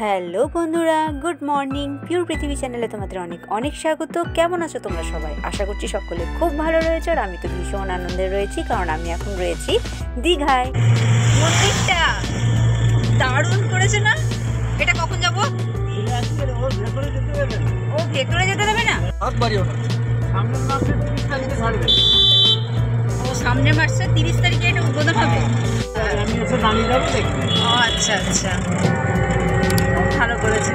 Hello বন্ধুরা, good morning. Pure পৃথিবী চ্যানেলে তোমাদের অনেক অনেক স্বাগত। কেমন আছো তোমরা সবাই? আশা করছি সকলে খুব ভালো রয়েছে। আর আমি তো ভীষণ আনন্দে রয়েছি, কারণ আমি এখন রয়েছি দীঘায়। মন্দিরটা দারুণ করেছে না? এটা কখন যাবো? ও ভেতরে যেতে দেবে না? ও সামনের মাসে 30 তারিখে এটা উদ্বোধন হবে। ও আচ্ছা আচ্ছা, ভালো করেছে।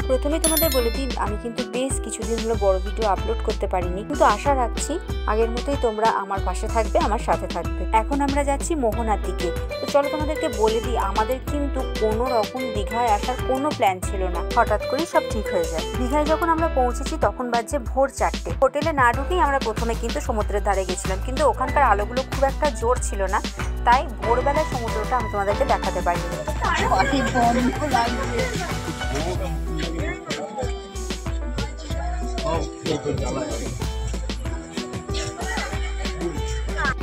প্রথমে তোমাদের বলে দিই, আমি কিন্তু বেশ কিছুদিন হলো বড় ভিডিও আপলোড করতে পারিনি, কিন্তু আশা রাখছি আগের মতোই তোমরা আমার পাশে থাকবে, আমার সাথে থাকবে। এখন আমরা যাচ্ছি মোহনার দিকে। তো চলো তোমাদেরকে বলে দিই, আমাদের কিন্তু কোনো রকম দীঘায় আসার কোনো প্ল্যান ছিল না, হঠাৎ করেই সব ঠিক হয়ে যায়। দীঘায় যখন আমরা পৌঁছেছি তখন বাজছে ভোর 4টে। হোটেলে না ঢুকেই আমরা প্রথমে কিন্তু সমুদ্রের ধারে গেছিলাম, কিন্তু ওখানকার আলোগুলো খুব একটা জোর ছিল না, তাই ভোরবেলায় সমুদ্রটা আমি তোমাদেরকে দেখাতে পারিনি।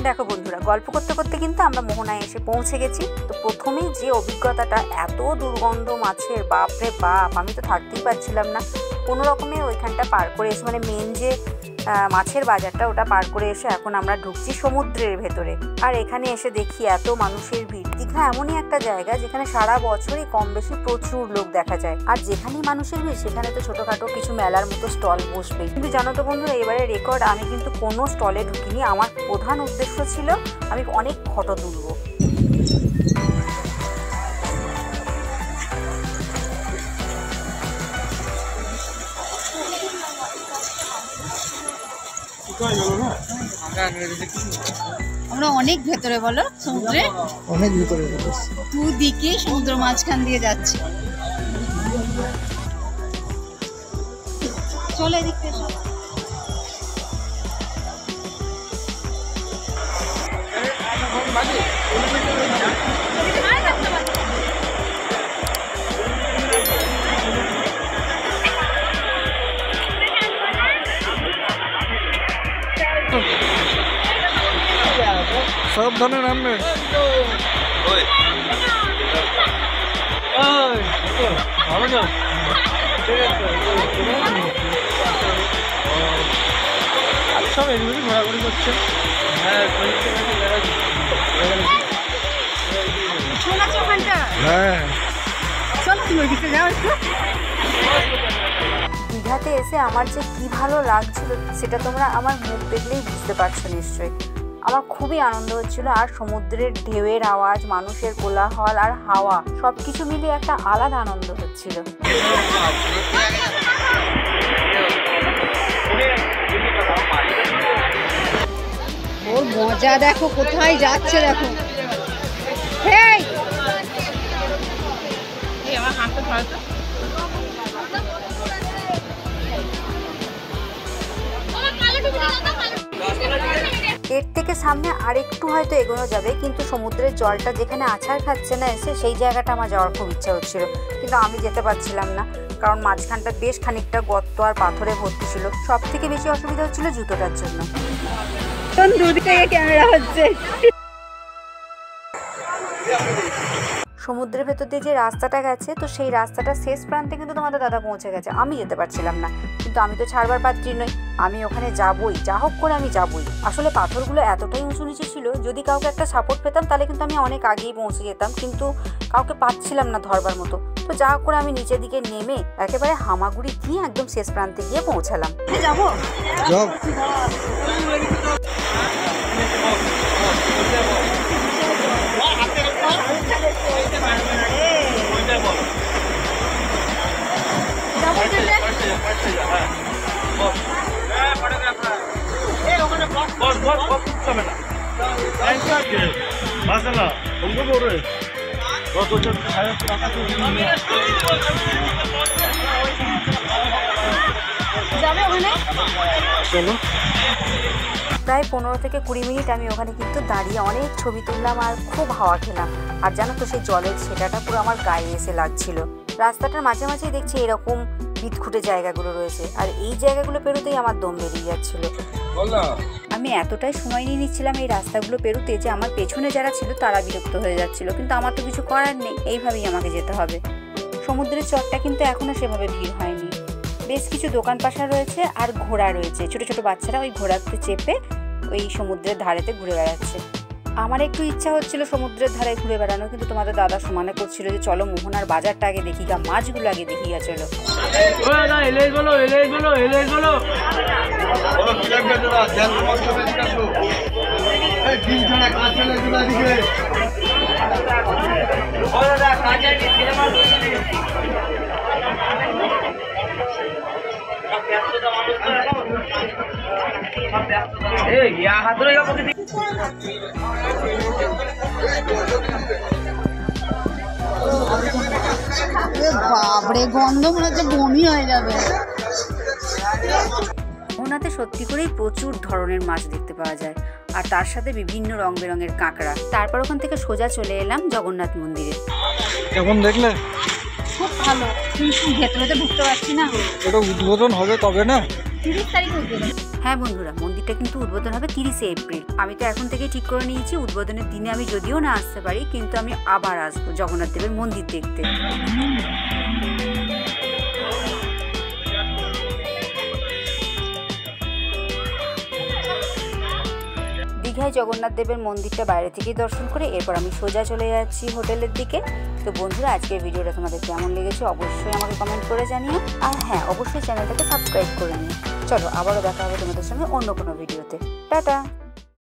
দেখো বন্ধুরা, গল্প করতে করতে কিন্তু আমরা মোহনায় এসে পৌঁছে গেছি। তো প্রথমেই যে অভিজ্ঞতাটা, এত দুর্গন্ধ মাছের, বাপরে বাপ, আমি তো থাকতেই পারছিলাম না। কোনো রকমে ওইখানটা পার করে এসে, মানে মেন যে মাছের বাজারটা, ওটা পার করে এসে এখন আমরা ঢুকছি সমুদ্রের ভেতরে। আর এখানে এসে দেখি এত মানুষের ভিড়। দীঘা এমনই একটা জায়গা যেখানে সারা বছরই কম বেশি প্রচুর লোক দেখা যায়। আর যেখানেই মানুষের ভিড় সেখানে তো ছোটখাটো কিছু মেলার মতো স্টল বসবেই। কিন্তু জানো তো বন্ধুরা, এবারে রেকর্ড, আমি কিন্তু কোনো স্টলে ঢুকিনি। আমার প্রধান উদ্দেশ্য ছিল আমি অনেক ফটো তুলবো। আমরা অনেক ভেতরে, বলো, সমুদ্রে অনেক ভেতরে, দুদিকে সমুদ্র মাঝখান দিয়ে যাচ্ছে। চলে এদিকে এসো। সাবধানে নামবে। সব এগুলোই ঘোরাঘুরি করছে। দীঘাতে এসে আমার যে কি ভালো লাগছিল সেটা তোমরা আমার মুখ দেখলেই বুঝতে পারছো নিশ্চয়ই। আমার খুবই আনন্দ হচ্ছিল। আর সমুদ্রের ঢেউয়ের আওয়াজ, মানুষের কোলাহল আর হাওয়া, সবকিছু মিলিয়ে একটা আলাদা আনন্দ হচ্ছিল। ওর মজা দেখো, কোথায় যাচ্ছে দেখো। আমার হাতটা ধরো তো। এর থেকে সামনে আরেকটু হয়তো এগোনো যাবে, কিন্তু সমুদ্রের জলটা যেখানে আছাড় খাচ্ছে না এসে, সেই জায়গাটা আমার যাওয়ার খুব ইচ্ছা হচ্ছিল, কিন্তু আমি যেতে পারছিলাম না, কারণ মাঝখানটা বেশ খানিকটা গর্ত আর পাথরে ভর্তি ছিল। সব থেকে বেশি অসুবিধা হচ্ছিল জুতোটার জন্য। দূর থেকে ক্যামেরা হচ্ছে। সমুদ্রের ভেতর দিয়ে যে রাস্তাটা গেছে, তো সেই রাস্তাটা শেষ প্রান্তে কিন্তু তোমাদের দাদা পৌঁছে গেছে। আমি যেতে পারছিলাম না, কিন্তু আমি তো ছাড়বার পাত্রী নই, আমি ওখানে যাবই, যা হোক করে আমি যাবই। আসলে পাথরগুলো এতটাই উঁচু নিচু ছিল, যদি কাউকে একটা সাপোর্ট পেতাম তাহলে কিন্তু আমি অনেক আগেই পৌঁছে যেতাম, কিন্তু কাউকে পাচ্ছিলাম না ধরবার মতো। তো যা হোক করে আমি নিচের দিকে নেমে একেবারে হামাগুড়ি দিয়ে একদম শেষ প্রান্তে গিয়ে পৌঁছালাম। যাবো প্রায় 15 থেকে 20 মিনিট আমি ওখানে কিন্তু দাঁড়িয়ে অনেক ছবি তুললাম আর খুব হাওয়া খেলাম। আর জানো তো, সেই জলের ছেটাটা পুরো আমার গায়ে এসে লাগছিল। রাস্তাটার মাঝে মাঝেই দেখছি এরকম বিদঘুটে জায়গাগুলো রয়েছে, আর এই জায়গাগুলো পেরোতেই আমার দম বেরিয়ে যাচ্ছিল। আমি এতটাই সময় নিয়ে নিচ্ছিলাম এই রাস্তাগুলো পেরোতে যে আমার পেছনে যারা ছিল তারা বিরক্ত হয়ে যাচ্ছিল, কিন্তু আমার তো কিছু করার নেই, এইভাবেই আমাকে যেতে হবে। সমুদ্রের চরটা কিন্তু এখনও সেভাবে ভিড় হয়নি। বেশ কিছু দোকান পাশা রয়েছে আর ঘোড়া রয়েছে, ছোট ছোট বাচ্চারা ওই ঘোড়াতে চেপে ওই সমুদ্রের ধারেতে ঘুরে বেড়াচ্ছে। আমার একটু ইচ্ছা হচ্ছিল সমুদ্রের ধারে ঘুরে বেড়ানো, কিন্তু তোমাদের দাদা সমানে করছিল যে চলো মোহনার বাজারটা আগে দেখি গা, মাছগুলো আগে দেখি গা চলো। বাবরে গন্ধ মনে হচ্ছে বমি হয়ে যাবে। মোহনাতে সত্যি করেই প্রচুর ধরনের মাছ দেখতে পাওয়া যায়, আর তার সাথে বিভিন্ন রং বেরঙের কাঁকড়া। তারপর ওখান থেকে সোজা চলে এলাম জগন্নাথ মন্দিরে। এখন দেখলে খুব ভালো, কিন্তু ভেতরে তো ঢুকতে পারছি না। ওটা উদ্বোধন হবে তবে না? 30 তারিখে উদ্বোধন। হ্যাঁ বন্ধুরা, মন্দিরটা কিন্তু উদ্বোধন হবে 30শে এপ্রিল। আমি তো এখন থেকেই ঠিক করে নিয়েছি উদ্বোধনের দিনে আমি যদিও না আসতে পারি, কিন্তু আমি আবার আসবো জগন্নাথ দেবের মন্দির দেখতে। দীঘায় জগন্নাথ দেবের মন্দিরটা বাইরে থেকেই দর্শন করে এরপর আমি সোজা চলে যাচ্ছি হোটেলের দিকে। তো বন্ধুরা, আজকের ভিডিওটা তোমাদের কেমন লেগেছে অবশ্যই আমাকে কমেন্ট করে জানিও, আর হ্যাঁ অবশ্যই চ্যানেলটাকে সাবস্ক্রাইব করে নিও। চলো আবারও দেখা হবে তোমাদের সঙ্গে অন্য কোনো ভিডিওতে। টাটা।